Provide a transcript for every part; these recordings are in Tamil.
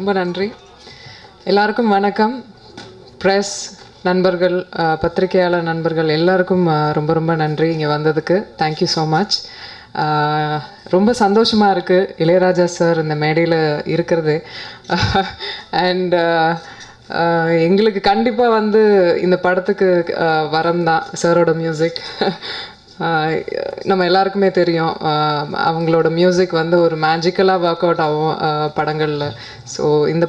ரொம்ப நன்றி. எல்லாருக்கும் வணக்கம். ப்ரெஸ் நண்பர்கள், பத்திரிகையாளர் நண்பர்கள் எல்லாருக்கும் ரொம்ப ரொம்ப நன்றி இங்கே வந்ததுக்கு. Thank you so much. ரொம்ப சந்தோஷமாக இருக்குது இளையராஜா சார் இந்த மேடையில் இருக்கிறது. அண்ட் எங்களுக்கு கண்டிப்பாக வந்து இந்த படத்துக்கு வரம் தான் சாரோட மியூசிக். நம்ம எல்லாருக்குமே தெரியும் அவங்களோட மியூசிக் வந்து ஒரு மேஜிக்கலாக ஒர்க் அவுட் ஆகும் படங்களில். ஸோ இந்த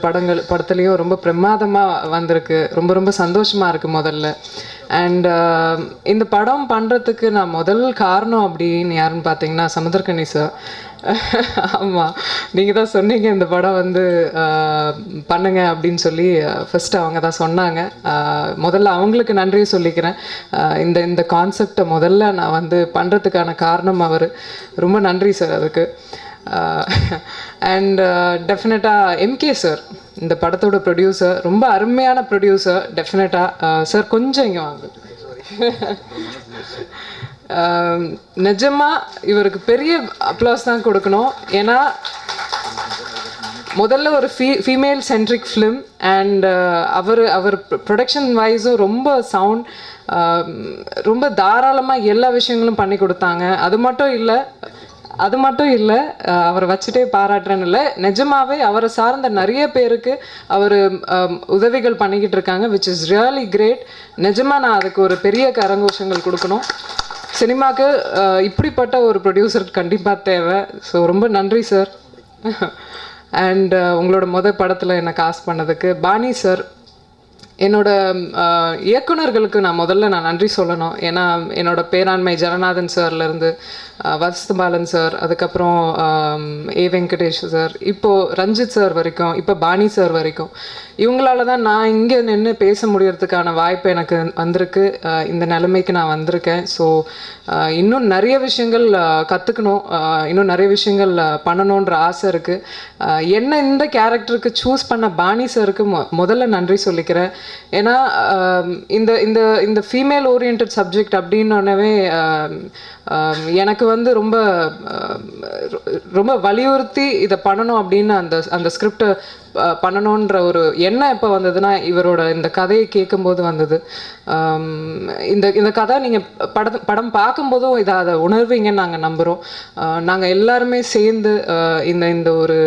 படத்துலேயும் ரொம்ப பிரமாதமாக வந்திருக்கு. ரொம்ப ரொம்ப சந்தோஷமாக இருக்குது முதல்ல. அண்ட் இந்த படம் பண்ணுறதுக்கு நான் முதல் காரணம் அப்படின்னு யாருன்னு பார்த்தீங்கன்னா சமுத்திரக்கனி சார். ஆமாம், நீங்கள் தான் சொன்னீங்க இந்த படம் வந்து பண்ணுங்க அப்படின்னு சொல்லி ஃபஸ்ட்டு அவங்க தான் சொன்னாங்க. முதல்ல அவங்களுக்கு நன்றியை சொல்லிக்கிறேன். இந்த கான்செப்டை முதல்ல நான் வந்து பண்ணுறதுக்கான காரணம் அவர். ரொம்ப நன்றி சார் அதுக்கு. அண்ட் டெஃபினட்டாக எம்கே சார், இந்த படத்தோட ப்ரொடியூசர், ரொம்ப அருமையான ப்ரொடியூசர். டெஃபினட்டாக சார் கொஞ்சம் இங்கே வாங்க. நிஜமாக இவருக்கு பெரிய அப்ளாஸ் தான் கொடுக்கணும். ஏன்னா முதல்ல ஒரு ஃபீமேல் சென்ட்ரிக் ஃபிலிம் அண்ட் அவர் ப்ரொடக்ஷன் வைஸும் ரொம்ப சவுண்ட், ரொம்ப தாராளமாக எல்லா விஷயங்களும் பண்ணி கொடுத்தாங்க. அது மட்டும் இல்லை அவரை வச்சுட்டே பாராட்டுறேன்னு இல்லை, நிஜமாகவே அவரை சார்ந்த நிறைய பேருக்கு அவர் உதவிகள் பண்ணிக்கிட்டு இருக்காங்க, விச் இஸ் ரியலி கிரேட். நிஜமாக நான் அதுக்கு ஒரு பெரிய கரங்கோஷங்கள் கொடுக்கணும். சினிமாவுக்கு இப்படிப்பட்ட ஒரு ப்ரொடியூசர் கண்டிப்பாக தேவை. ஸோ ரொம்ப நன்றி சார். அண்ட் உங்களோட படத்தில் என்னை காஸ்ட் பண்ணதுக்கு பாணி சார், என்னோட இயக்குனர்களுக்கு முதல்ல நான் நன்றி சொல்லணும். ஏன்னா என்னோட பேராண்மை ஜனநாதன் சார்லேருந்து வசந்தபாலன் சார், அதுக்கப்புறம் ஏ வெங்கடேஷ் சார், இப்போது ரஞ்சித் சார் வரைக்கும், இப்போ பாணி சார் வரைக்கும், இவங்களால தான் நான் இங்கே நின்று பேச முடியறதுக்கான வாய்ப்பு எனக்கு வந்திருக்கு. இந்த நிலைமைக்கு நான் வந்திருக்கேன். ஸோ இன்னும் நிறைய விஷயங்கள் கற்றுக்கணும், இன்னும் நிறைய விஷயங்கள் பண்ணணுன்ற ஆசை இருக்குது. என்ன இந்த கேரக்டருக்கு சூஸ் பண்ண பாணி சாருக்கு முதல்ல நன்றி சொல்லிக்கிறேன். ஏன்னா இந்த இந்த இந்த ஃபீமேல் ஓரியன்ட் சப்ஜெக்ட் அப்படின்னோடனே எனக்கு வந்து ரொம்ப ரொம்ப வலியுறுத்தி இதை பண்ணணும் அப்படின்னு அந்த ஸ்கிரிப்டை பண்ணணுன்ற ஒரு எண்ணம் எப்போ வந்ததுன்னா இவரோட இந்த கதையை கேட்கும்போது வந்தது. இந்த கதை நீங்கள் படம் பார்க்கும்போதும் அதை உணர்வீங்கன்னு நாங்கள் நம்புகிறோம். நாங்கள் எல்லாருமே சேர்ந்து இந்த ஒரு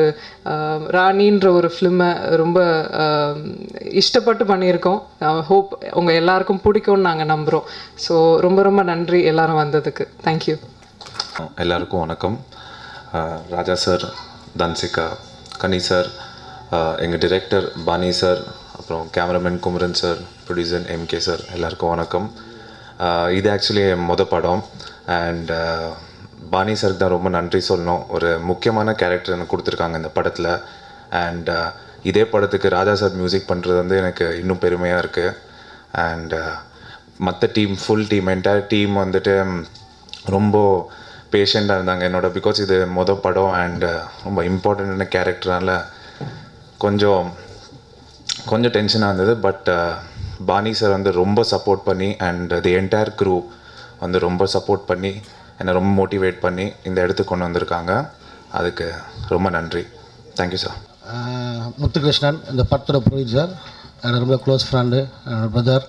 ராணின்ற ஒரு ஃபிலிமை ரொம்ப இஷ்டப்பட்டு பண்ணியிருக்கோம். ஹோப் உங்கள் எல்லாருக்கும் பிடிக்கும்னு நாங்கள் நம்புகிறோம். ஸோ ரொம்ப ரொம்ப நன்றி எல்லாரும் வந்ததுக்கு. தேங்க்யூ. எல்லாருக்கும் வணக்கம். ராஜா சார், தன்சிகா, கனி சார், எங்கள் டிரெக்டர் பாணி சார், அப்புறம் cameraman Kumaran sir, producer MK sir, எல்லாருக்கும் வணக்கம். இது ஆக்சுவலி என் படம். அண்ட் பாணி சாருக்கு தான் ரொம்ப நன்றி சொல்லணும். ஒரு முக்கியமான கேரக்டர் எனக்கு கொடுத்துருக்காங்க இந்த படத்தில். அண்ட் இதே படத்துக்கு ராஜா சார் மியூசிக் பண்ணுறது வந்து எனக்கு இன்னும் பெருமையாக இருக்குது. அண்ட் மற்ற team, full team, entire team வந்துட்டு ரொம்ப பேஷண்ட்டாக இருந்தாங்க என்னோட. பிகாஸ் இது படம் அண்ட் ரொம்ப இம்பார்ட்டண்ட்டான கேரக்டர்னால கொஞ்சம் டென்ஷனாக இருந்தது. பட் பாணி சார் வந்து ரொம்ப சப்போர்ட் பண்ணி அண்ட் தி என்டையர் க்ரூ வந்து ரொம்ப சப்போர்ட் பண்ணி என்னை ரொம்ப மோட்டிவேட் பண்ணி இந்த இடத்துக்கு கொண்டு வந்திருக்காங்க. அதுக்கு ரொம்ப நன்றி. Thank you sir. முத்துகிருஷ்ணன், இந்த படத்தோட ப்ரொடியூசர், என்னோட ரொம்ப க்ளோஸ் ஃப்ரெண்டு, என்னோட பிரதர்.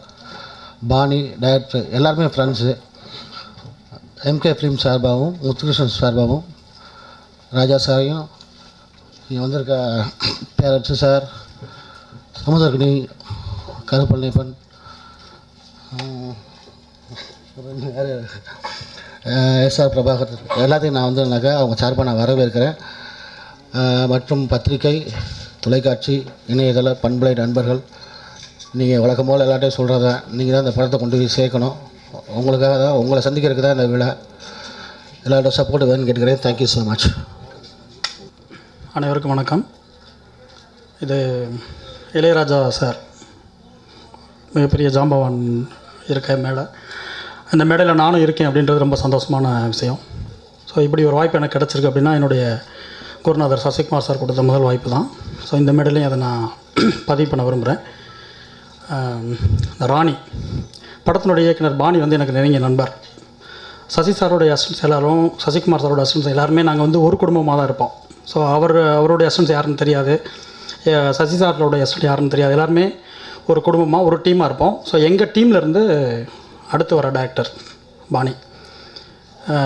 பாணி டைரக்டர், எல்லாருமே ஃப்ரெண்ட்ஸு. எம்கே ஃபிலிம் சார்பாகவும் முத்துகிருஷ்ணன் சார்பாகவும் ராஜா சாரையும் இங்கே வந்திருக்க பேரரசு சார், சமுதிரக்கனி, கருப்பழனியப்பன், எஸ்ஆர் பிரபாகர், எல்லாத்தையும் நான் வந்து அவங்க சார்பாக நான் வரவேற்கிறேன். மற்றும் பத்திரிகை, தொலைக்காட்சி, இணையதள, பண்பலை நண்பர்கள், நீங்கள் வழக்கம் போல் எல்லாத்தையும் சொல்கிறத நீங்கள் தான் இந்த படத்தை கொண்டு போய் சேர்க்கணும். உங்களுக்காக தான், உங்களை சந்திக்கிறதுக்கு தான் இந்த விழா. எல்லாரோட சப்போர்ட் வேணும்னு கேட்டுக்கிறேன். Thank you so much. அனைவருக்கும் வணக்கம். இது இளையராஜா சார் மிகப்பெரிய ஜாம்பவான் இருக்க மேடை. இந்த மேடையில் நானும் இருக்கேன் அப்படின்றது ரொம்ப சந்தோஷமான விஷயம். ஸோ இப்படி ஒரு வாய்ப்பு எனக்கு கிடச்சிருக்கு அப்படின்னா என்னுடைய குருநாதர் சசிகுமார் சார் கொடுத்த முதல் வாய்ப்பு தான். ஸோ இந்த மேடையிலையும் அதை நான் பதிவு பண்ண விரும்புகிறேன். ராணி படத்தினுடைய இயக்குனர் பாணி வந்து எனக்கு நெருங்கிய நண்பர். சசி சாரோடைய அசிஸ்டன்ஸ் எல்லோரும், சசிகுமார் சாரோட அசிஸ்டன்ஸ் எல்லாருமே நாங்கள் வந்து ஒரு குடும்பமாக தான் இருப்போம். ஸோ அவருடைய அசிஸ்டன்ஸ் யாருன்னு தெரியாது, சசி சாரோட எஸ்டடி யாருன்னு தெரியாது. எல்லாருமே ஒரு குடும்பமாக ஒரு டீமாக இருப்போம். ஸோ எங்கள் டீம்லேருந்து அடுத்து வர டைரக்டர் பாணி.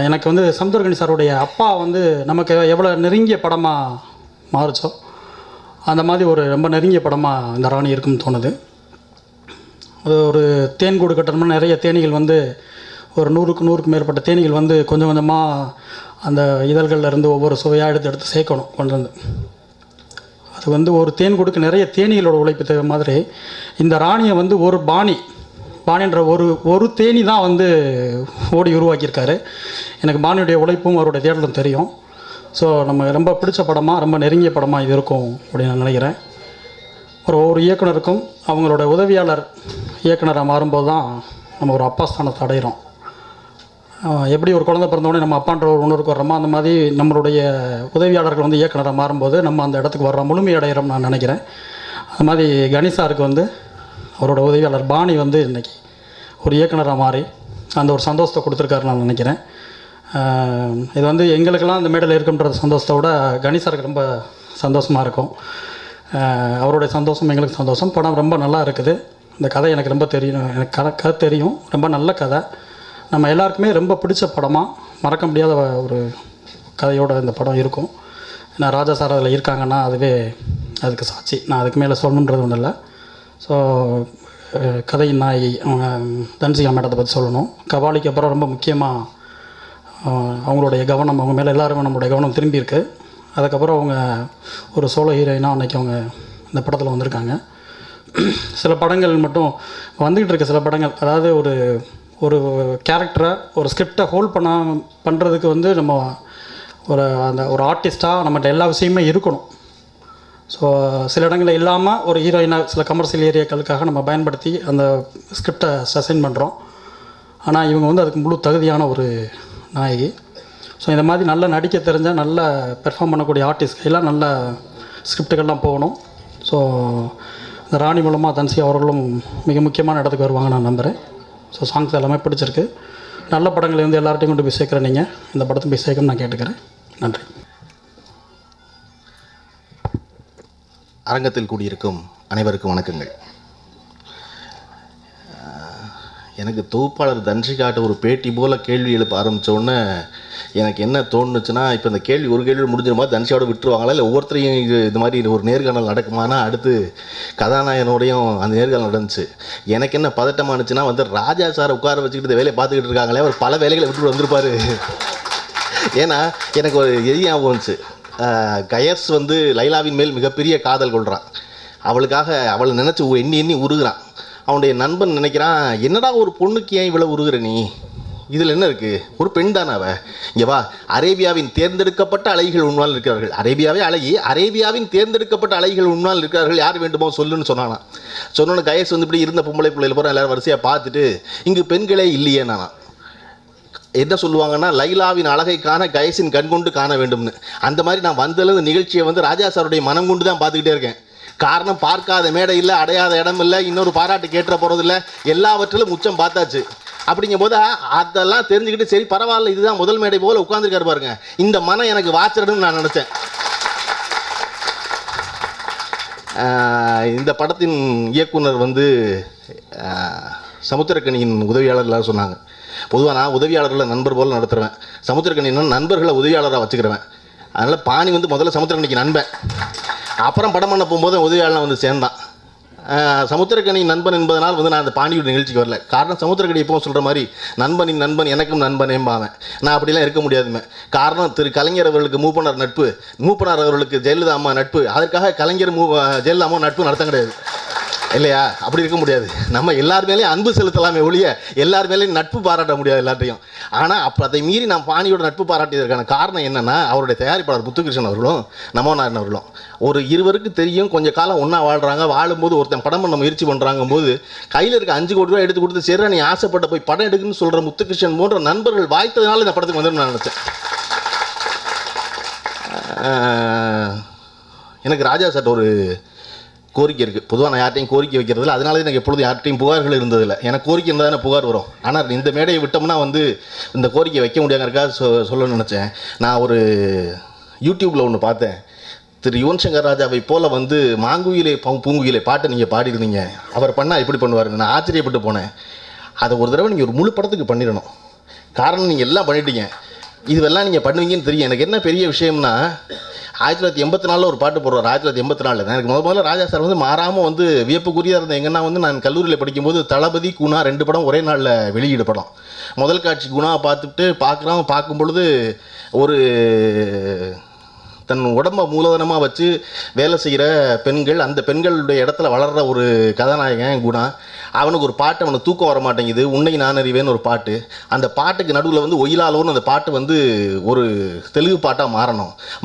எனக்கு வந்து சமுத்திரக்கனி சாருடைய அப்பா வந்து நமக்கு எவ்வளோ நெருங்கிய படமாக மாறுச்சோ அந்த மாதிரி ஒரு ரொம்ப நெருங்கிய படமாக இந்த ராணி இருக்குன்னு தோணுது. அது ஒரு தேன் கூடு கட்டணும்னா நிறைய தேனீகள் வந்து ஒரு 100க்கு மேற்பட்ட தேனீகள் வந்து கொஞ்சம் கொஞ்சமாக அந்த இதழ்களில் இருந்து ஒவ்வொரு சுவையாக எடுத்து சேர்க்கணும் கொண்டு வந்து. அது வந்து ஒரு தேன் கூடுக்கு நிறைய தேனீகளோட உழைப்பு தேவை மாதிரி இந்த ராணியை வந்து ஒரு பாணின்ற ஒரு தேனி தான் வந்து ஓடி உருவாக்கியிருக்காரு. எனக்கு பாணியுடைய உழைப்பும் அவருடைய தேடலும் தெரியும். ஸோ நம்ம ரொம்ப பிடிச்ச படமாக ரொம்ப நெருங்கிய படமாக இது இருக்கும் அப்படின்னு நான் நினைக்கிறேன். ஒவ்வொரு இயக்குனருக்கும் அவங்களோட உதவியாளர் இயக்குனராக மாறும்போது தான் நம்ம ஒரு அப்பா ஸ்தானத்தை அடைகிறோம். எப்படி ஒரு குழந்தை பிறந்தோடனே நம்ம அப்பான்ற ஒரு உணர்வுக்கு வர்றோமோ அந்த மாதிரி நம்மளுடைய உதவியாளர்கள் வந்து இயக்குனராக மாறும்போது நம்ம அந்த இடத்துக்கு வர்றோம், முழுமை அடைகிறோம் நான் நினைக்கிறேன். அது மாதிரி கணேசாருக்கு வந்து அவரோட உதவியாளர் பாணி வந்து இன்றைக்கி ஒரு இயக்குனராக மாறி அந்த ஒரு சந்தோஷத்தை கொடுத்துருக்காரு நான் நினைக்கிறேன். இது வந்து எங்களுக்கெல்லாம் இந்த மேடையில் இருக்குன்ற சந்தோஷத்தை விட கணேசாருக்கு ரொம்ப சந்தோஷமாக இருக்கும். அவருடைய சந்தோஷம் எங்களுக்கு சந்தோஷம். படம் ரொம்ப நல்லா இருக்குது. இந்த கதை எனக்கு ரொம்ப தெரியும், எனக்கு கதை தெரியும். ரொம்ப நல்ல கதை, நம்ம எல்லாருக்குமே ரொம்ப பிடிச்ச படமாக மறக்க முடியாத ஒரு கதையோட இந்த படம் இருக்கும். நான் ராஜா சார் அதில் இருக்காங்கன்னா அதுவே அதுக்கு சாட்சி. நான் அதுக்கு மேலே சொல்லணுன்றது ஒன்றும் இல்லை. ஸோ கதையின் நாயகி அவங்க தன்சிகா மேடத்தை பற்றி சொல்லணும். கபாலிக்கு அப்புறம் ரொம்ப முக்கியமாக அவங்களுடைய கவனம் அவங்க மேலே எல்லாருமே நம்மளுடைய கவனம் திரும்பி இருக்குது. அதுக்கப்புறம் அவங்க ஒரு சோலோ ஹீரோயினாக அன்றைக்கி அவங்க இந்த படத்தில் வந்திருக்காங்க. சில படங்கள் மட்டும் வந்துக்கிட்டு இருக்க சில படங்கள், அதாவது ஒரு கேரக்டரை ஒரு ஸ்கிரிப்டை ஹோல்ட் பண்ணுறதுக்கு வந்து நம்ம ஒரு ஆர்டிஸ்ட்டாக நம்மகிட்ட எல்லா விஷயமே இருக்கணும். ஸோ சில இடங்களில் இல்லாமல் ஒரு ஹீரோயினாக சில கமர்ஷியல் ஏரியாக்களுக்காக நம்ம பயன்படுத்தி அந்த ஸ்கிரிப்டை சசைன் பண்ணுறோம். ஆனால் இவங்க வந்து அதுக்கு முழு தகுதியான ஒரு நாயகி. ஸோ இந்த மாதிரி நல்லா நடிக்க தெரிஞ்ச நல்ல பெர்ஃபார்ம் பண்ணக்கூடிய ஆர்டிஸ்ட் எல்லாம் நல்ல ஸ்கிரிப்டுகள்லாம் போகணும். ஸோ இந்த ராணி மூலமாக தன்சி அவர்களும் மிக முக்கியமான இடத்துக்கு வருவாங்க நான் நம்புகிறேன். ஸோ சாங்ஸ் எல்லாமே பிடிச்சிருக்கு. நல்ல படங்களை வந்து எல்லார்ட்டையும் கொண்டு போய் சேர்க்குறேன். நீங்கள் இந்த படத்தை போய் சேர்க்கணும்னு நான் கேட்டுக்கிறேன். நன்றி. அரங்கத்தில் கூடியிருக்கும் அனைவருக்கும் வணக்கங்கள். எனக்கு தொகுப்பாளர் தன்சிகாட்ட ஒரு பேட்டி போல் கேள்வி எழுப்ப ஆரம்பித்தோடனே எனக்கு என்ன தோணுச்சுன்னா, இப்போ இந்த கேள்வி ஒரு கேள்வி முடிஞ்சிருமா, தன்சியோட விட்டுருவாங்களா, இல்லை ஒவ்வொருத்தரையும் இது மாதிரி ஒரு நேர்காணல் நடக்குமானா அடுத்து கதாநாயகனோடையும் அந்த நேர்காணல் நடந்துச்சு. எனக்கு என்ன பதட்டமானுச்சுன்னா வந்து ராஜா சாரை உட்கார வச்சுக்கிட்டு இந்த வேலையை பார்த்துக்கிட்டு இருக்காங்களே, அவர் பல வேலைகளை விட்டுட்டு வந்திருப்பார். ஏன்னா எனக்கு ஒரு ஞாபகம் வந்துச்சு. கயர்ஸ் வந்து லைலாவின் மேல் மிகப்பெரிய காதல் கொள்கிறான். அவளுக்காக அவளை நினச்சி எண்ணி எண்ணி உருகிறான். அவனுடைய நண்பன் நினைக்கிறான், என்னடா ஒரு பொண்ணுக்கு ஏன் இவ்வளோ உருகிற நீ, இதில் என்ன இருக்குது, ஒரு பெண் தானே அவ, இங்கே வா, அரேபியாவின் தேர்ந்தெடுக்கப்பட்ட அழகிகள் உன்னால் இருக்கிறார்கள், அரேபியாவே அழகி, அரேபியாவின் தேர்ந்தெடுக்கப்பட்ட அழகிகள் உன்னால் இருக்கிறார்கள், யார் வேண்டுமோ சொல்லுன்னு சொன்னானா. சொன்னோன்னு கயர்ஸ் வந்து இப்படி இருந்த பொம்பளை பிள்ளைகள் பூரா எல்லோரும் வரிசையாக பார்த்துட்டு இங்கு பெண்களே இல்லையே நானா. என்ன சொல்லுவாங்கன்னா, லைலாவின் அழகை காண கயசின் கண் கொண்டு காண வேண்டும்னு. அந்த மாதிரி நான் வந்தது நிகழ்ச்சியை வந்து ராஜா சாருடைய மனம் கொண்டு தான் பார்த்துக்கிட்டே இருக்கேன். காரணம், பார்க்காத மேடை இல்லை, அடையாத இடம் இல்லை, இன்னொரு பாராட்டு கேட்டுற போகிறதில்ல, எல்லாவற்றிலும் உச்சம் பார்த்தாச்சு. அப்படிங்கும் போது அதெல்லாம் தெரிஞ்சுக்கிட்டு சரி பரவாயில்ல, இதுதான் முதல் மேடை போல் உட்காந்துருக்காரு பாருங்க, இந்த மனம் எனக்கு வாச்சிடணும்னு நான் நினச்சேன். இந்த படத்தின் இயக்குனர் வந்து சமுத்திரக்கனியின் உதவியாளர்லாம் சொன்னாங்க. பொதுவாக நான் உதவியாளர்களை நண்பர் போல் நடத்துகிறேன். சமுத்திரக்கனின்னு நண்பர்களை உதவியாளராக வச்சுக்கிறேன். அதனால் பாணி வந்து முதல்ல சமுத்திரக்கனிக்கு நண்பன், அப்புறம் படம் பண்ண போகும்போது உதவியாளர் வந்து சேர்ந்தான். சமுத்திரக்கனி நண்பன் என்பதனால் வந்து நான் அந்த பாண்டியோட நிகழ்ச்சிக்கு வரல. காரணம், சமுத்திரக்கனி எப்பவும் சொல்கிற மாதிரி நண்பனின் நண்பன் எனக்கும் நண்பனேம்பாவேன். நான் அப்படிலாம் இருக்க முடியாதுமே. காரணம், திரு கலைஞர் அவர்களுக்கு மூப்பனார் நட்பு, மூப்பனார் அவர்களுக்கு ஜெயலலிதா அம்மா நட்பு, அதற்காக கலைஞர் ஜெயலலிதா அம்மா நட்பு நடத்த கிடையாது இல்லையா? அப்படி இருக்க முடியாது. நம்ம எல்லார் மேலேயும் அன்பு செலுத்தலாமே ஒழிய எல்லார் மேலேயும் நட்பு பாராட்ட முடியாது எல்லாத்தையும். ஆனால் அப்போ அதை மீறி நான் பாணியோட நட்பு பாராட்டியதற்கான காரணம் என்னென்னா, அவருடைய தயாரிப்பாளர் முத்துகிருஷ்ணன் அவர்களும் நமோநாதன் அவர்களும் ஒரு இருவருக்கு தெரியும், கொஞ்சம் காலம் ஒன்றா வாழ்கிறாங்க. வாழும்போது ஒருத்தன் படம் பண்ண முயற்சி பண்ணுறாங்க போது கையில் இருக்க 5 கோடி ரூபாய் எடுத்து கொடுத்து சரி நீ ஆசைப்பட்ட போய் படம் எடுக்குன்னு சொல்கிற முத்துகிருஷ்ணன் போன்ற நண்பர்கள் வாய்த்ததுனால இந்த படத்துக்கு வந்து நான் நினச்சேன். எனக்கு ராஜா சார் ஒரு கோரிக்கை இருக்குது. பொதுவாக நான் யார்ட்டையும் கோரிக்கை வைக்கிறதில்ல, அதனால எனக்கு எப்பொழுதும் யார்ட்டையும் புகார்கள் இருந்ததில்லை. எனக்கு கோரிக்கை இருந்தால் தானே புகார் வரும். ஆனால் இந்த மேடையை விட்டோம்னா வந்து இந்த கோரிக்கை வைக்க முடியாங்கிறக்காக சொல்லணும்னு நினச்சேன். நான் ஒரு யூடியூப்பில் ஒன்று பார்த்தேன். திரு யுவன் சங்கர் ராஜாவை போல் வந்து மாங்குயிலே பூங்குயிலே பாட்டை நீங்கள் பாடிருந்தீங்க, அவர் பண்ணால் எப்படி பண்ணுவாருன்னு நான் ஆச்சரியப்பட்டு போனேன். அதை ஒரு தடவை நீங்கள் ஒரு முழு படத்துக்கு பண்ணிடணும். காரணம் நீங்கள் எல்லாம் பண்ணிட்டீங்க, இதுவெல்லாம் நீங்கள் பண்ணுவீங்கன்னு தெரியும். எனக்கு என்ன பெரிய விஷயம்னா 1984 ஒரு பாட்டு போடுவார். 1984 எனக்கு முதல்ல ராஜா சார் வந்து மாறாமல் வந்து வியப்புக்குரியாக இருந்தேன். எங்கன்னா வந்து நான் கல்லூரியில் படிக்கும்போது தளபதி குணா 2 படம் ஒரே நாளில் வெளியீடு படம். முதல் காட்சி குணாவை பார்க்கும் பொழுது ஒரு தன் உடம்பை மூலதனமாக வச்சு வேலை செய்கிற பெண்கள், அந்த பெண்களுடைய இடத்துல வளர்கிற ஒரு கதாநாயகன் குணா. அவனுக்கு ஒரு பாட்டு, அவனுக்கு தூக்கம் வர மாட்டேங்குது, உன்னை நான் அறிவேன்னு ஒரு பாட்டு. அந்த பாட்டுக்கு நடுவில் வந்து ஒயிலாலோன்னு அந்த பாட்டு வந்து ஒரு தெலுங்கு பாட்டாக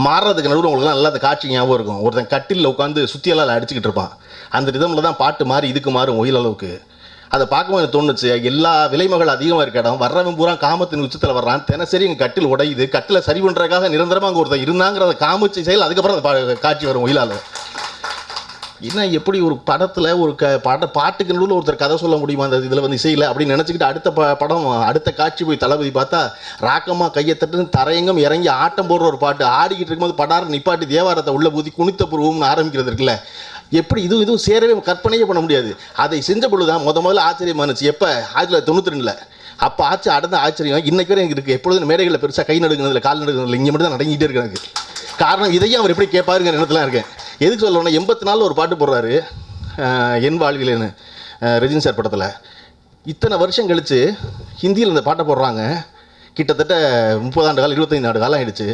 மாறுறதுக்கு நடுவில் உங்களுக்குலாம் நல்லா அந்த காட்சி ஞாபகம் இருக்கும். ஒருத்தன் கட்டிலில் உட்காந்து சுற்றியெல்லாம் அடிச்சுக்கிட்டு இருப்பான். அந்த ரிதமில் தான் பாட்டு மாறி இதுக்கு மாறும் ஒயிலாலோவுக்கு. அதை பார்க்கும்போது எனக்கு தோணுச்சு, எல்லா விலைமகள் அதிகமாக இருக்க இடம், வர்றவன் பூரா காமத்தின் உச்சத்தில் வர்றான், தினசரி எங்கள் கட்டில் உடையுது, கட்டில் சரி பண்ணுறதுக்காக நிரந்தரமாக அங்கே ஒருத்தர் இருந்தாங்கிறத காமிச்சு செயல். அதுக்கப்புறம் அந்த காட்சி வரும் ஒயிலாலோ. என்ன எப்படி ஒரு படத்தில் ஒரு பாட்டுக்கு நடுவில் ஒருத்தர் கதை சொல்ல முடியுமா அந்த இதில் வந்து இசையில் அப்படின்னு நினச்சிக்கிட்டு அடுத்த காட்சி போய் தளபதி பார்த்தா ராக்கமாக கையை தட்டுன்னு தரையங்கம் இறங்கி ஆட்டம் போடுற ஒரு பாட்டு. ஆடிக்கிட்டு இருக்கும்போது படாரம் நிப்பாட்டி தேவாரத்தை உள்ள ஊதி குனித்த பூர்வம்னு ஆரம்பிக்கிறது இருக்குல்ல, எப்படி இதுவும் சேரவே கற்பனையே பண்ண முடியாது. அதை செஞ்ச பொழுது தான் முதல்ல ஆச்சரியமாக இருந்துச்சு. எப்போ 1992 அப்போ அடுத்த ஆச்சரியம் இன்னைக்கு வரை எனக்கு இருக்குது. எப்பொழுதும் மேடைகளில் பெருசாக கை நடுங்கிறதுல கால் நடுங்கிறதுல இங்கே மட்டும் தான் நடங்கிட்டே இருக்கு எனக்கு. காரணம் இதையும் அவர் எப்படி கேட்பாருங்கிற இடத்துல இருக்கேன். எதுக்கு சொல்லணும்னா 84 ஒரு பாட்டு போடுறாரு, என் வாழ்விலேன்னு ரஜினி சார் படத்தில். இத்தனை வருஷம் கழித்து ஹிந்தியில் இந்த பாட்டை போடுறாங்க. கிட்டத்தட்ட 30 ஆண்டு காலம் 25 ஆண்டு காலம் ஆகிடுச்சு,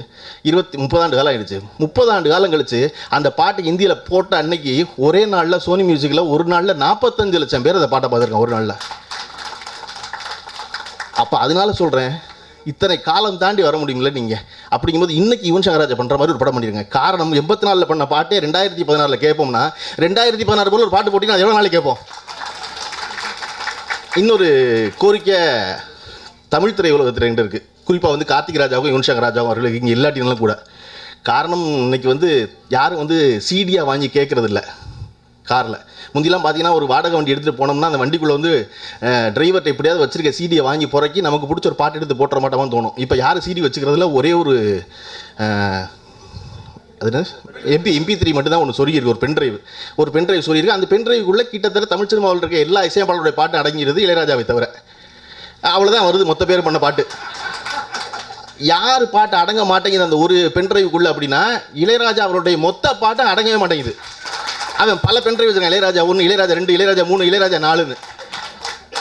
30 ஆண்டு காலம் ஆகிடுச்சு. 30 ஆண்டு காலம் கழித்து அந்த பாட்டு ஹிந்தியில் போட்ட அன்னைக்கு ஒரே நாளில் சோனி மியூசிக்கில் ஒரு நாளில் 45 லட்சம் பேர் அந்த பாட்டை பார்த்துருக்காங்க ஒரு நாளில். அப்போ அதனால சொல்கிறேன், இத்தனை காலம் தாண்டி வர முடியுமில்ல நீங்கள். அப்படிங்கும்போது இன்றைக்கி யுவன் சங்கர் ராஜா பண்ணுற மாதிரி ஒரு படம் பண்ணிடுங்க. காரணம் 84 பண்ண பாட்டே 2016 கேட்போம்னா 2016 போல் ஒரு பாட்டு போட்டிங்கன்னா அது எவ்வளோ நாளைக்கு கேட்போம். இன்னொரு கோரிக்கை தமிழ் திரை உலகத்தில் என்கிட்ட இருக்குது. குறிப்பாக வந்து கார்த்திக் ராஜாவும் யுவன் சங்கர் ராஜாவும் அவர்களுக்கு இங்கே இல்லாட்டினாலும் கூட. காரணம் இன்றைக்கி வந்து யாரும் வந்து சீடியாக வாங்கி கேட்குறதில்ல. காரில் முந்திலாம் பார்த்தீங்கன்னா ஒரு வாடகை வண்டி எடுத்துகிட்டு போனோம்னா அந்த வண்டிக்குள்ளே வந்து டிரைவர்கிட்ட எப்படியாவது வச்சுருக்க சீடியை வாங்கி புறக்கி நமக்கு பிடிச்ச ஒரு பாட்டு எடுத்து போட்டுற மாட்டோமான்னு தோணும். இப்போ யார் சீடி வச்சுக்கிறதுல ஒரே ஒரு அது MP3 மட்டும்தான் ஒன்று சொருகிருக்கு, ஒரு பென்ட்ரைவ் சொருகிருக்கு. அந்த பென்ட்ரைவுக்குள்ளே கிட்டத்தட்ட தமிழ் சினிமாவில் இருக்க எல்லா இசையமைப்பாளருடைய பாட்டு அடங்கிடுது, இளையராஜாவை தவிர. அவ்வளோதான் வருது மொத்த பேர் பண்ண பாட்டு. யார் பாட்டு அடங்க மாட்டேங்குது அந்த ஒரு பென்ட்ரைவுக்குள்ளே அப்படின்னா இளையராஜா அவருடைய மொத்த பாட்டை அடங்கவே மாட்டேங்குது. அவன் பல பென்ட்ரைவ் வச்சுருக்கான், இளையராஜா 1, இளையராஜா 2, இளையராஜா 3, இளையராஜா 4ன்னு.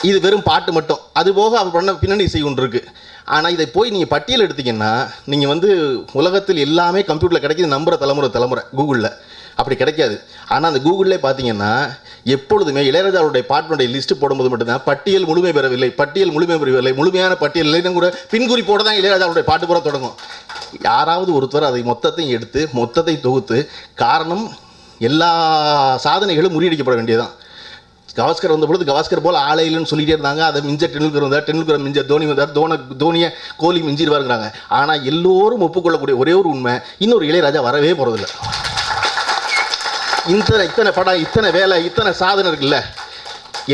இது வெறும் பாட்டு மட்டும். அதுபோக அவர் பண்ண பின்னணி இசை ஒன்று இருக்குது. ஆனால் இதை போய் நீங்கள் பட்டியல் எடுத்தீங்கன்னா நீங்கள் வந்து உலகத்தில் எல்லாமே கம்ப்யூட்டரில் கிடைக்கிது, நம்புகிற தலைமுறை கூகுளில் அப்படி கிடைக்காது. ஆனால் அந்த கூகுளிலே பார்த்தீங்கன்னா எப்பொழுதுமே இளையராஜாவுடைய பாட்டினுடைய லிஸ்ட்டு போடும்போது மட்டும்தான் பட்டியல் முழுமை பெறவில்லை, முழுமையான பட்டியல் இல்லைன்னு கூட பின்குறிப்போடு தான் இளையராஜாவுடைய பாட்டு பூரா தொடங்கும். யாராவது ஒருத்தர் அதை மொத்தத்தையும் எடுத்து மொத்தத்தை தொகுத்து, காரணம் எல்லா சாதனைகளும் முறியடிக்கப்பட வேண்டியதுதான். கவாஸ்கர் வந்த பொழுது கவாஸ்கர் போல் ஆளை இல்லைன்னு சொல்லிகிட்டே இருந்தாங்க. அதை மிஞ்ச டெண்டுல்கர் வந்தார், டெண்டுல்கர் மிஞ்ச தோனி வந்தார், தோனியை கோலி மிஞ்சிடுவாருங்கிறாங்க. ஆனால் எல்லோரும் ஒப்புக்கொள்ளக்கூடிய ஒரே ஒரு உண்மை, இன்னொரு இளையராஜா வரவே போகிறதில்ல. இத்தனை படம், இத்தனை வேலை, இத்தனை சாதனை இருக்குல்ல,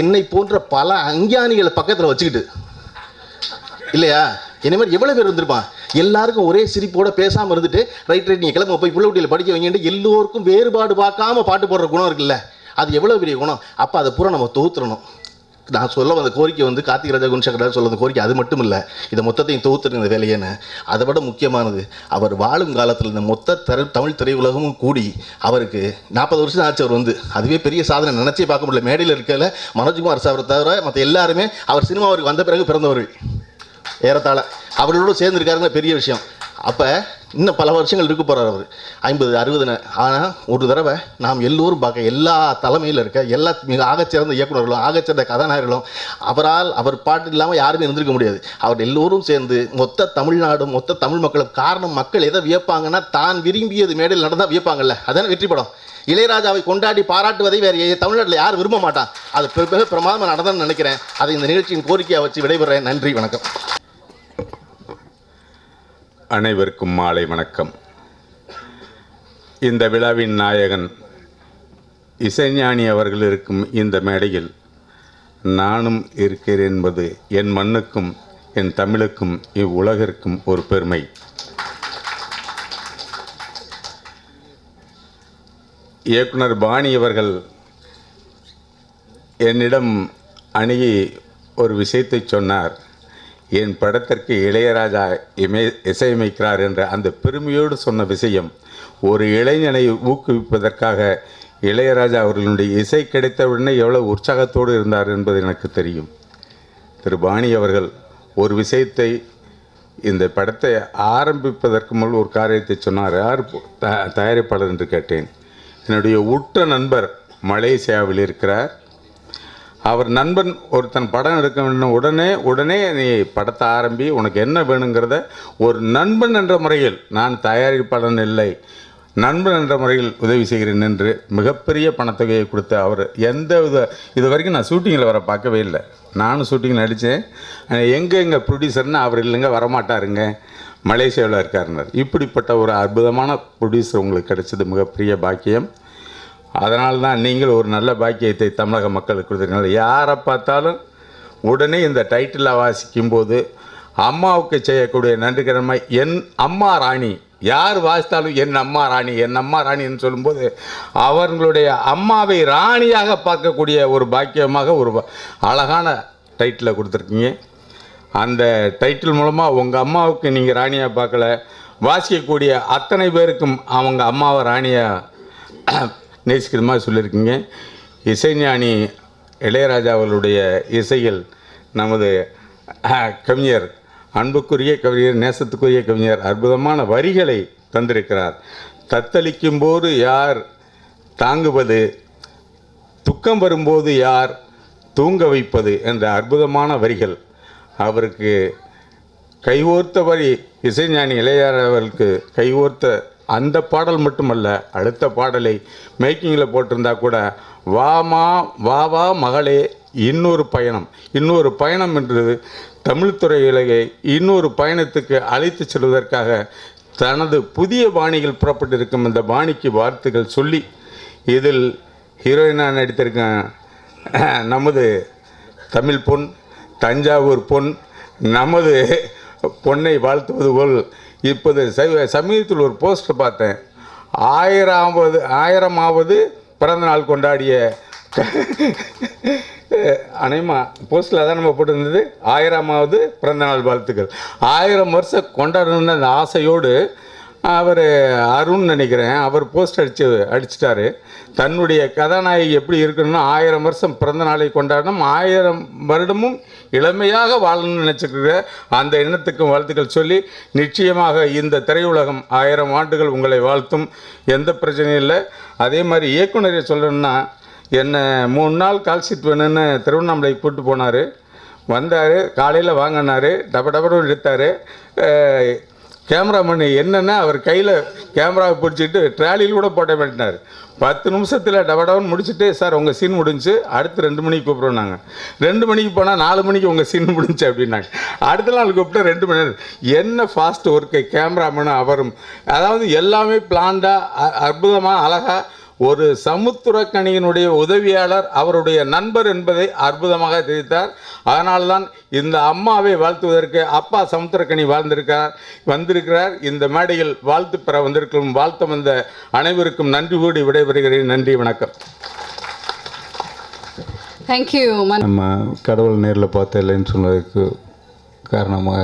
என்னை போன்ற பல அஞ்ஞானிகளை பக்கத்தில் வச்சுக்கிட்டு இல்லையா, என்ன மாதிரி எவ்வளோ பேர் இருந்திருப்பான். எல்லாருக்கும் ஒரே சிரிப்போட பேசாமல் இருந்துட்டு ரைட் நீங்கள் கிளம்ப போய் பிள்ளை குட்டியில் படிக்க வைங்கன்ட்டு எல்லோருக்கும் வேறுபாடு பார்க்காம பாட்டு போடுற குணம் இருக்குல்ல, அது எவ்வளோ பெரிய குணம். அப்போ அதை பூரா நம்ம தொகுத்துறணும். நான் சொல்ல வந்த கோரிக்கை வந்து கார்த்திக் ராஜா யுவன் சங்கர் ராஜா சொல்ல வந்த கோரிக்கை அது மட்டும் இல்லை, இதை மொத்தத்தையும் தொகுத்துருங்க இந்த வேலையேன்னு. அதை விட முக்கியமானது, அவர் வாழும் காலத்தில் இந்த மொத்த தமிழ் திரையுலகமும் கூடி அவருக்கு 40 வருஷம் ஆச்சு. அவர் வந்து அதுவே பெரிய சாதனை, நினச்சே பார்க்க முடியல. மேடையில் இருக்கல மனோஜ்குமார் சாரை தவிர மற்ற எல்லாருமே அவர் சினிமாவுக்கு வந்த பிறகு பிறந்தவர்கள் ஏறத்தாழ. அவர்களோடு சேர்ந்துருக்காருங்க பெரிய விஷயம். அப்போ இன்னும் பல வருஷங்கள் இருக்க போகிறார் அவர், 50, 60. ஆனால் ஒரு தடவை நாம் எல்லோரும் பார்க்க எல்லா தலைமையில் இருக்க எல்லா மிக ஆகச்சிறந்த இயக்குநர்களும் ஆகச்சிறந்த கதாநாயகர்களும் அவர் பாட்டு இல்லாமல் யாருமே இருந்திருக்க முடியாது. அவர் எல்லோரும் சேர்ந்து மொத்த தமிழ்நாடும் மொத்த தமிழ் மக்களும். காரணம், மக்கள் எதை வியப்பாங்கன்னா தான் விரும்பியது மேடையில் நடந்தால் வியப்பாங்கல்ல, அதான வெற்றி படம். இளையராஜாவை கொண்டாடி பாராட்டுவதை வேறு தமிழ்நாட்டில் யார் விரும்ப மாட்டான். அது மிக பிரமாதமாக நடந்ததுன்னு நினைக்கிறேன். அதை இந்த நிகழ்ச்சியின் கோரிக்கையை வச்சு விடைபெறேன். நன்றி, வணக்கம். அனைவருக்கும் மாலை வணக்கம். இந்த விழாவின் நாயகன் இசைஞானி அவர்கள் இருக்கும் இந்த மேடையில் நானும் இருக்கிறேன் என்பது என் மண்ணுக்கும் என் தமிழுக்கும் இவ்வுலகிற்கும் ஒரு பெருமை. இயக்குனர் பாணி அவர்கள் என்னிடம் அணுகி ஒரு விஷயத்தை சொன்னார். என் படத்திற்கு இளையராஜா இசையமைக்கிறார் என்ற அந்த பெருமையோடு சொன்ன விஷயம், ஒரு இளைஞனை ஊக்குவிப்பதற்காக இளையராஜா அவர்களுடைய இசை கிடைத்தவுடனே எவ்வளவு உற்சாகத்தோடு இருந்தார் என்பது எனக்கு தெரியும். திரு பாணி அவர்கள் ஒரு விஷயத்தை, இந்த படத்தை ஆரம்பிப்பதற்கு முன் ஒரு காரியத்தை சொன்னார். யார் தயாரிப்பாளர் என்று கேட்டேன். என்னுடைய உற்ற நண்பர் மலேசியாவில் இருக்கிறார். அவர் நண்பன் ஒருத்தன் படம் எடுக்க வேண்டும், உடனே நீ படத்தை ஆரம்பி, உனக்கு என்ன வேணுங்கிறத ஒரு நண்பன் என்ற முறையில், நான் தயாரிப்பாளன் இல்லை, நண்பன் என்ற முறையில் உதவி செய்கிறேன் என்று மிகப்பெரிய பணத்தொகையை கொடுத்த அவர் இது வரைக்கும் நான் ஷூட்டிங்கில் வர பார்க்கவே இல்லை. நானும் ஷூட்டிங் நடித்தேன். எங்கள் ப்ரொடியூசர்னு அவர் இல்லைங்க, வரமாட்டாருங்க, மலேசியாவில் இருக்காருன்னார். இப்படிப்பட்ட ஒரு அற்புதமான ப்ரொடியூசர் உங்களுக்கு கிடைச்சது மிகப்பெரிய பாக்கியம். அதனால தான் நீங்கள் ஒரு நல்ல பாக்கியத்தை தமிழக மக்களுக்கு கொடுத்துருக்கீங்க. யாரை பார்த்தாலும் உடனே இந்த டைட்டிலை வாசிக்கும்போது அம்மாவுக்கு செய்யக்கூடிய நன்றிகரமாக என் அம்மா ராணி, யார் வாசித்தாலும் என் அம்மா ராணி, என் அம்மா ராணின்னு சொல்லும்போது அவர்களுடைய அம்மாவை ராணியாக பார்க்கக்கூடிய ஒரு பாக்கியமாக ஒரு அழகான டைட்டிலை கொடுத்துருக்கீங்க. அந்த டைட்டில் மூலமாக உங்கள் அம்மாவுக்கு நீங்கள் ராணியாக பார்க்கல, வாசிக்கக்கூடிய அத்தனை பேருக்கும் அவங்க அம்மாவை ராணியாக நேசிக்கிற மாதிரி சொல்லியிருக்கீங்க. இசைஞானி இளையராஜா அவர்களுடைய இசையில் நமது கவிஞர், அன்புக்குரிய கவிஞர், நேசத்துக்குரிய கவிஞர் அற்புதமான வரிகளை தந்திருக்கிறார். தத்தளிக்கும் போது யார் தாங்குவது, துக்கம் வரும்போது யார் தூங்க வைப்பது என்ற அற்புதமான வரிகள் அவருக்கு கைகோர்த்த வரி. இசைஞானி இளையராஜா அவர்களுக்கு கைகோர்த்த அந்த பாடல் மட்டுமல்ல, அடுத்த பாடலை மேக்கிங்கில் போட்டிருந்தா கூட, வாமா வா மகளே இன்னொரு பயணம் என்று தமிழ் துறையிலேயே இன்னொரு பயணத்துக்கு அழைத்து செல்வதற்காக தனது புதிய பாணிகள் புறப்பட்டிருக்கும் இந்த பாணிக்கு வாழ்த்துக்கள் சொல்லி, இதில் ஹீரோயினாக நடித்திருக்கேன் நமது தமிழ் பொன், தஞ்சாவூர் பொன், நமது பொன்னை வாழ்த்துவது போல் இப்போது சமீபத்தில் ஒரு போஸ்டர் பார்த்தேன். 1000வது பிறந்தநாள் கொண்டாடிய அனைமா போஸ்டில் தான் நம்ம போட்டிருந்தது 1000வது பிறந்தநாள் வாழ்த்துக்கள். 1000 வருஷம் கொண்டாடணுன்னு அந்த ஆசையோடு அவர் அருண் நினைக்கிறேன், அவர் போஸ்ட் அடிச்சிட்டாரு. தன்னுடைய கதாநாயகி எப்படி இருக்கணும்னா 1000 வருஷம் பிறந்த நாளை கொண்டாடணும், 1000 வருடமும் இளமையாக வாழணும்னு நினச்சிக்கிற அந்த எண்ணத்துக்கும் வாழ்த்துக்கள் சொல்லி, நிச்சயமாக இந்த திரையுலகம் 1000 ஆண்டுகள் உங்களை வாழ்த்தும், எந்த பிரச்சனையும் இல்லை. அதே மாதிரி இயக்குனரை சொல்லணும்னா, என்னை 3 நாள் கால் ஷீட் வேணும்னு திருவண்ணாமலைக்கு கூப்பிட்டு போனார். வந்தார், காலையில் வாங்கினார், டபடபடம் எடுத்தார். கேமராமேன் என்னென்னா அவர் கையில் கேமராவை பிடிச்சிட்டு ட்ராலியில் கூட போட்ட மாட்டினார். 10 நிமிஷத்தில் டபடவன் முடிச்சுட்டு, சார் உங்கள் சீன் முடிஞ்சு, அடுத்து 2 மணிக்கு கூப்பிட்றோம். நாங்கள் 2 மணிக்கு போனால் 4 மணிக்கு உங்கள் சீன் முடிஞ்சு அப்படின்னாங்க. அடுத்த நாள் கூப்பிட்டு 2 மணி நேரம். என்ன ஃபாஸ்ட் ஒர்க்கு கேமராமேனும் அவரும், அதாவது எல்லாமே பிளான்டாக அற்புதமாக அழகாக ஒரு சமுத்திரக்கணியினுடைய உதவியாளர், அவருடைய நண்பர் என்பதை அற்புதமாக தெரிவித்தார். அதனால்தான் இந்த அம்மாவை வாழ்த்துவதற்கு அப்பா சமுத்திரக்கணி வந்திருக்கிறார். இந்த மேடையில் வாழ்த்து பெற வந்திருக்கும் வாழ்த்து வந்த அனைவருக்கும் நன்றி கூடி விடைபெறுகிறேன். நன்றி, வணக்கம். தேங்க்யூ. நம்ம கடவுள் நேரில் பார்த்து இல்லைன்னு சொன்னதுக்கு காரணமாக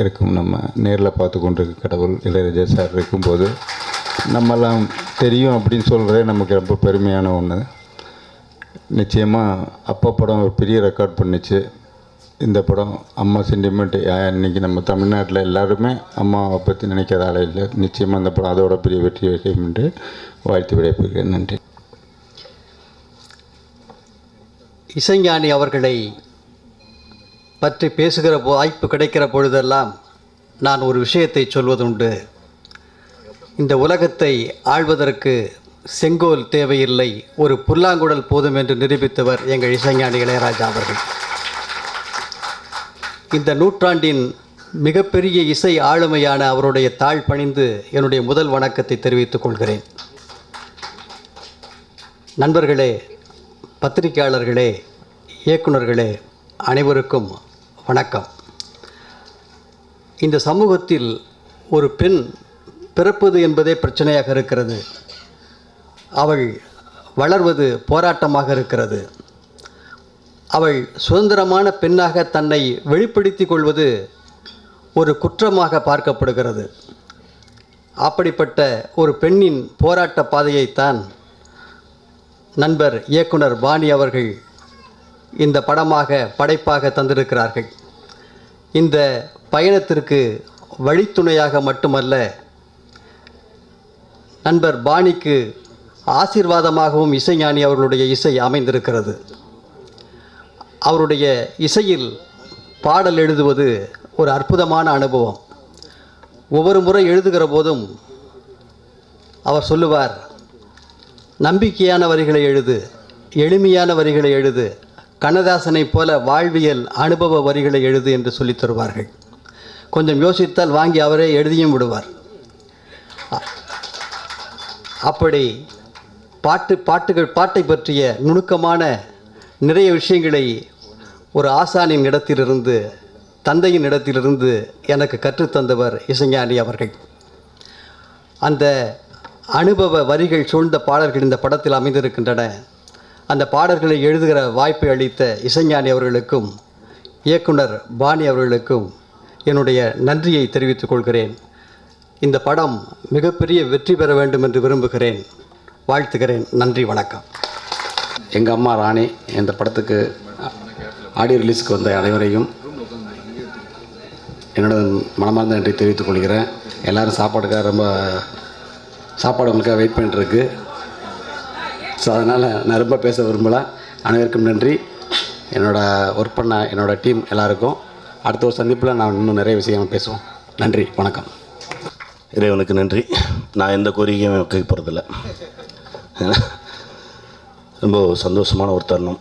இருக்கும், நம்ம நேரில் பார்த்து கொண்டிருக்க கடவுள் இளையராஜா சார் இருக்கும்போது நம்மெல்லாம் தெரியும் அப்படின்னு சொல்கிறதே நமக்கு ரொம்ப பெருமையான ஒன்று. நிச்சயமாக அப்பா படம் ஒரு பெரிய ரெக்கார்ட் பண்ணிச்சு. இந்த படம் அம்மா சென்டிமெண்ட். இன்றைக்கி நம்ம தமிழ்நாட்டில் எல்லாருமே அம்மாவை பற்றி நினைக்காத ஆளே இல்லை. நிச்சயமாக இந்த படம் அதோட பெரிய வெற்றி வைக்கும் என்று வாழ்த்து விடைபெறுகிறேன். நன்றி. இசைஞானி அவர்களை பற்றி பேசுகிற வாய்ப்பு கிடைக்கிற பொழுதெல்லாம் நான் ஒரு விஷயத்தை சொல்வதுண்டு. இந்த உலகத்தை ஆள்வதற்கு செங்கோல் தேவையில்லை, ஒரு புல்லாங்குழல் போதும் என்று நிரூபித்தவர் எங்கள் இசைஞானி இளையராஜா அவர்கள். இந்த நூற்றாண்டின் மிகப்பெரிய இசை ஆளுமையான அவருடைய தாழ் பணிந்து என்னுடைய முதல் வணக்கத்தை தெரிவித்துக் கொள்கிறேன். நண்பர்களே, பத்திரிகையாளர்களே, இயக்குனர்களே, அனைவருக்கும் வணக்கம். இந்த சமூகத்தில் ஒரு பெண் பிறப்பது என்பதே பிரச்சனையாக இருக்கிறது. அவள் வளர்வது போராட்டமாக இருக்கிறது. அவள் சுதந்திரமான பெண்ணாக தன்னை வெளிப்படுத்திக் கொள்வது ஒரு குற்றமாக பார்க்கப்படுகிறது. அப்படிப்பட்ட ஒரு பெண்ணின் போராட்ட பாதையைத்தான் நண்பர் இயக்குனர் பாணி அவர்கள் இந்த படைப்பாக தந்திருக்கிறார்கள். இந்த பயணத்திற்கு வழித்துணையாக மட்டுமல்ல, நண்பர் பாணிக்கு ஆசீர்வாதமாகவும் இசைஞானி அவர்களுடைய இசை அமைந்திருக்கிறது. அவருடைய இசையில் பாடல் எழுதுவது ஒரு அற்புதமான அனுபவம். ஒவ்வொரு முறை எழுதுகிற போதும் அவர் சொல்லுவார், நம்பிக்கையான வரிகளை எழுது, எளிமையான வரிகளை எழுது, கண்ணதாசனைப் போல வாழ்வியல் அனுபவ வரிகளை எழுது என்று சொல்லித் தருவார்கள். கொஞ்சம் யோசித்தால் வாங்கி அவரே எழுதியும் விடுவார். அப்படி பாட்டை பற்றிய நுணுக்கமான நிறைய விஷயங்களை ஒரு ஆசானின் இடத்திலிருந்து, தந்தையின் இடத்திலிருந்து எனக்கு கற்றுத்தந்தவர் இசைஞானி அவர்கள். அந்த அனுபவ வரிகள் சூழ்ந்த பாடல்கள் இந்த படத்தில் அமைந்திருக்கின்றன. அந்த பாடல்களை எழுதுகிற வாய்ப்பை அளித்த இசைஞானி அவர்களுக்கும் இயக்குனர் பாணி அவர்களுக்கும் என்னுடைய நன்றியை தெரிவித்துக் கொள்கிறேன். இந்த படம் மிகப்பெரிய வெற்றி பெற வேண்டும் என்று விரும்புகிறேன், வாழ்த்துகிறேன். நன்றி, வணக்கம். எங்கள் அம்மா ராணி இந்த படத்துக்கு ஆடியோ ரிலீஸுக்கு வந்த அனைவரையும் என்னோட மனமார்ந்த நன்றி தெரிவித்துக் கொள்கிறேன். எல்லோரும் சாப்பாடு உங்களுக்காக வெயிட் பண்ணிட்டுருக்கு. ஸோ அதனால் நான் ரொம்ப பேச விரும்பலை. அனைவருக்கும் நன்றி. ஒர்க் பண்ண என்னோடய டீம் எல்லாருக்கும் அடுத்த ஒரு சந்திப்பில் நான் இன்னும் நிறைய விஷயங்கள் பேசுவோம். நன்றி, வணக்கம். இறைவனுக்கு நன்றி. நான் எந்த கோரிக்கையும் வைக்க போகிறதில்ல. ரொம்ப சந்தோஷமான ஒரு தருணம்.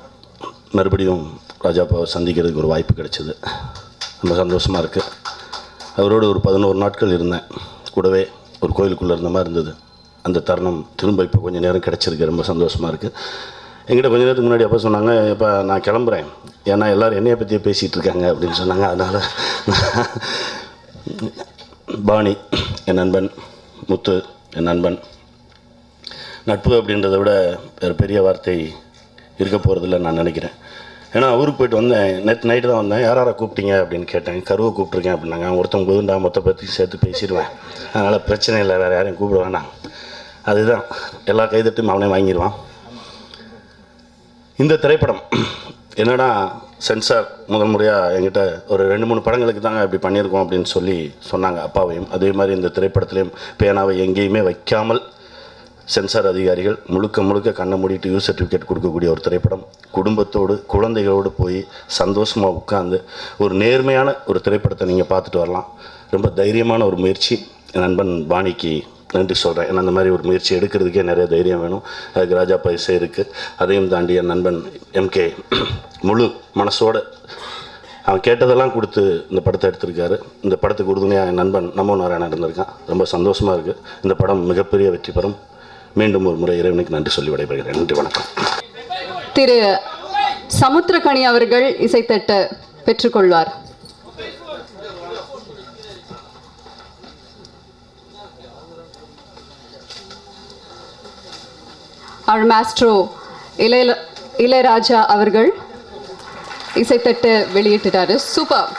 மறுபடியும் ராஜாப்பாவை சந்திக்கிறதுக்கு ஒரு வாய்ப்பு கிடைச்சிது. ரொம்ப சந்தோஷமாக இருக்குது. அவரோடு ஒரு 11 நாட்கள் இருந்தேன். கூடவே ஒரு கோயிலுக்குள்ளே இருந்த மாதிரி இருந்தது. அந்த தருணம் திரும்ப இப்போ கொஞ்சம் நேரம் கிடச்சிருக்கு. ரொம்ப சந்தோஷமாக இருக்குது. என்கிட்ட கொஞ்சம் நேரத்துக்கு முன்னாடி அப்போ சொன்னாங்க, இப்போ நான் கிளம்புறேன், ஏன்னா எல்லோரும் என்னையை பற்றியே பேசிகிட்டு இருக்காங்க அப்படின்னு சொன்னாங்க. அதனால் பாணி என் நண்பன், முத்து என் நண்பன். நட்பு அப்படின்றத விட வேறு பெரிய வார்த்தை இருக்க போகிறதில்ல நான் நினைக்கிறேன். ஏன்னா ஊருக்கு போயிட்டு வந்தேன், நேற்று நைட்டு தான் வந்தேன். யாரை கூப்பிட்டீங்க அப்படின்னு கேட்டேன். கருவை கூப்பிட்ருக்கேன் அப்படின்னாங்க. ஒருத்தவங்க போது நான் மொத்த பற்றி சேர்த்து பேசிடுவேன், அதனால் பிரச்சனை இல்லை, வேறு யாரையும் கூப்பிட வேண்டாம். அதுதான் எல்லா கைதட்டும் அவனே வாங்கிடுவான். இந்த திரைப்படம் என்னடா சென்சார் முதல் முறையாக என்கிட்ட ஒரு 2-3 படங்களுக்கு தாங்க இப்படி பண்ணியிருக்கோம் அப்படின்னு சொல்லி சொன்னாங்க, அப்பாவையும். அதே மாதிரி இந்த திரைப்படத்துலேயும் பேனாவை எங்கேயுமே வைக்காமல் சென்சார் அதிகாரிகள் முழுக்க கண்ணை மூடிட்டு யூ சர்டிஃபிகேட் கொடுக்கக்கூடிய ஒரு திரைப்படம். குடும்பத்தோடு குழந்தைகளோடு போய் சந்தோஷமாக உட்காந்து ஒரு நேர்மையான ஒரு திரைப்படத்தை நீங்கள் பார்த்துட்டு வரலாம். ரொம்ப தைரியமான ஒரு முயற்சி. என் நண்பன் பாணிக்கு நன்றி சொல்கிறேன். ஏன்னா அந்த மாதிரி ஒரு முயற்சி எடுக்கிறதுக்கே நிறைய தைரியம் வேணும். அதுக்கு ராஜாப்பா இசை இருக்குது. அதையும் தாண்டி என் நண்பன் MK முழு மனசோடு அவன் கேட்டதெல்லாம் கொடுத்து இந்த படத்தை எடுத்திருக்காரு. இந்த படத்துக்கு உறுதுணையாக என் நண்பன் நமோ நாராயணன் இருந்திருக்கான். ரொம்ப சந்தோஷமாக இருக்குது. இந்த படம் மிகப்பெரிய வெற்றி பெறும். மீண்டும் ஒரு முறை இறைவனுக்கு நன்றி சொல்லி விடைபெறுகிறேன். நன்றி, வணக்கம். திரு சமுத்திரகனி அவர்கள் இசைத்தட்டு பெற்றுக்கொள்வார். அவர் மாஸ்ட்ரோ இளையராஜா அவர்கள் இசைத்தட்டு வெளியிட்டாரு. சூப்பர்.